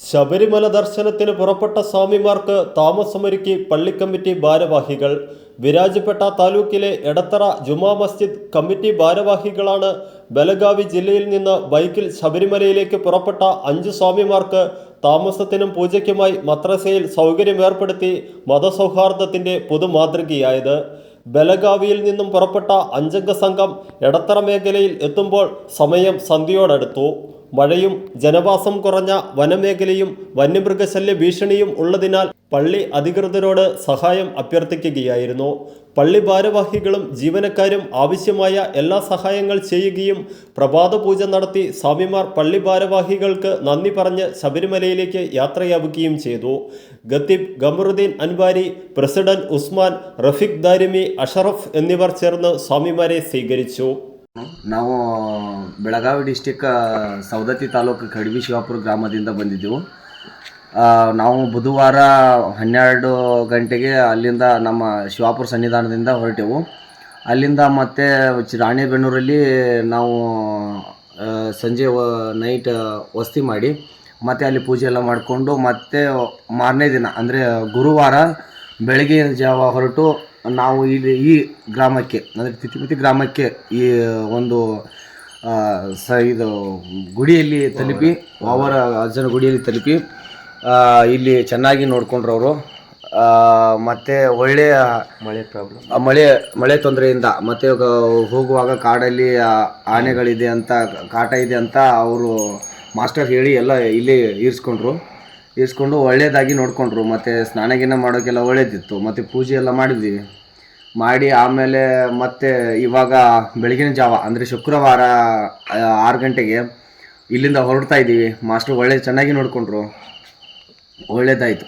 ശബരിമല ദർശനത്തിന് പുറപ്പെട്ട സ്വാമിമാർക്ക് താമസമൊരുക്കി പള്ളിക്കമ്മിറ്റി ഭാരവാഹികൾ. വിരാജപേട്ട താലൂക്കിലെ എടത്തറ ജുമാ മസ്ജിദ് കമ്മിറ്റി ഭാരവാഹികളാണ് ബലഗാവി ജില്ലയിൽ നിന്ന് ബൈക്കിൽ ശബരിമലയിലേക്ക് പുറപ്പെട്ട 5 സ്വാമിമാർക്ക് താമസത്തിനും പൂജയ്ക്കുമായി മദ്രസയിൽ സൗകര്യമേർപ്പെടുത്തി മതസൗഹാർദ്ദത്തിൻ്റെ പുതുമാതൃകയായത്. ബലഗാവിയിൽ നിന്നും പുറപ്പെട്ട 5 അംഗ സംഘം എടത്തറ മേഖലയിൽ എത്തുമ്പോൾ സമയം സന്ധ്യയോടടുത്തു. മഴയും ജനവാസം കുറഞ്ഞ വനമേഖലയും വന്യമൃഗശല്യ ഭീഷണിയും ഉള്ളതിനാൽ പള്ളി അധികൃതരോട് സഹായം അഭ്യർത്ഥിക്കുകയായിരുന്നു. പള്ളി ഭാരവാഹികളും ജീവനക്കാരും ആവശ്യമായ എല്ലാ സഹായങ്ങൾ ചെയ്യുകയും പ്രഭാത പൂജ നടത്തി സ്വാമിമാർ പള്ളി ഭാരവാഹികൾക്ക് നന്ദി പറഞ്ഞ് ശബരിമലയിലേക്ക് യാത്രയാവുകയും ചെയ്തു. ഖത്തീബ് ഖമറുദ്ദീൻ അൻവാരി, പ്രസിഡന്റ് ഉസ്മാൻ, റഫീഖ് ദാരിമി, അഷറഫ് എന്നിവർ ചേർന്ന് സ്വാമിമാരെ സ്വീകരിച്ചു. ನಾವು ಬೆಳಗಾವಿ ಡಿಸ್ಟಿಕ್ ಸವದತ್ತಿ ತಾಲೂಕು ಕಡವಿ ಶಿವಾಪುರ ಗ್ರಾಮದಿಂದ ಬಂದಿದ್ದೆವು. ನಾವು ಬುಧವಾರ 12 ಗಂಟೆಗೆ ಅಲ್ಲಿಂದ ನಮ್ಮ ಶಿವಾಪುರ ಸನ್ನಿಧಾನದಿಂದ ಹೊರಟೆವು. ಅಲ್ಲಿಂದ ಮತ್ತೆ ರಾಣೆಬೆನ್ನೂರಲ್ಲಿ ನಾವು ಸಂಜೆ ನೈಟ್ ವಸತಿ ಮಾಡಿ ಮತ್ತು ಅಲ್ಲಿ ಪೂಜೆ ಎಲ್ಲ ಮಾಡಿಕೊಂಡು ಮತ್ತೆ ಮಾರನೇ ದಿನ ಅಂದರೆ ಗುರುವಾರ ಬೆಳಗ್ಗೆ ಜಾವ ಹೊರಟು ನಾವು ಇಲ್ಲಿ ಈ ಗ್ರಾಮಕ್ಕೆ ಅಂದರೆ ತಿತಿಪತಿ ಗ್ರಾಮಕ್ಕೆ ಈ ಒಂದು ಇದು ಗುಡಿಯಲ್ಲಿ ತಲುಪಿ ಅವರ ಅಜ್ಜನ ಗುಡಿಯಲ್ಲಿ ತಲುಪಿ ಇಲ್ಲಿ ಚೆನ್ನಾಗಿ ನೋಡಿಕೊಂಡ್ರು ಅವರು. ಮತ್ತು ಒಳ್ಳೆಯ ಮಳೆ ತೊಂದರೆಯಿಂದ ಮತ್ತು ಹೋಗುವಾಗ ಕಾಡಲ್ಲಿ ಆನೆಗಳಿದೆ ಅಂತ ಕಾಟ ಇದೆ ಅಂತ ಅವರು ಮಾಸ್ಟರ್ ಹೇಳಿ ಎಲ್ಲ ಇಲ್ಲೇ ಇರಿಸ್ಕೊಂಡು ಒಳ್ಳೆಯದಾಗಿ ನೋಡಿಕೊಂಡ್ರು. ಮತ್ತು ಸ್ನಾನಗಿನ ಮಾಡೋಕ್ಕೆಲ್ಲ ಒಳ್ಳೇದಿತ್ತು. ಮತ್ತು ಪೂಜೆ ಎಲ್ಲ ಮಾಡಿ ಆಮೇಲೆ ಮತ್ತೆ ಇವಾಗ ಬೆಳಗಿನ ಜಾವ ಅಂದರೆ ಶುಕ್ರವಾರ 6 ಗಂಟೆಗೆ ಇಲ್ಲಿಂದ ಹೊರಡ್ತಾ ಇದ್ದೀವಿ. ಮಾಸ್ಟರ್ ಚೆನ್ನಾಗಿ ನೋಡಿಕೊಂಡ್ರು, ಒಳ್ಳೆಯದಾಯಿತು.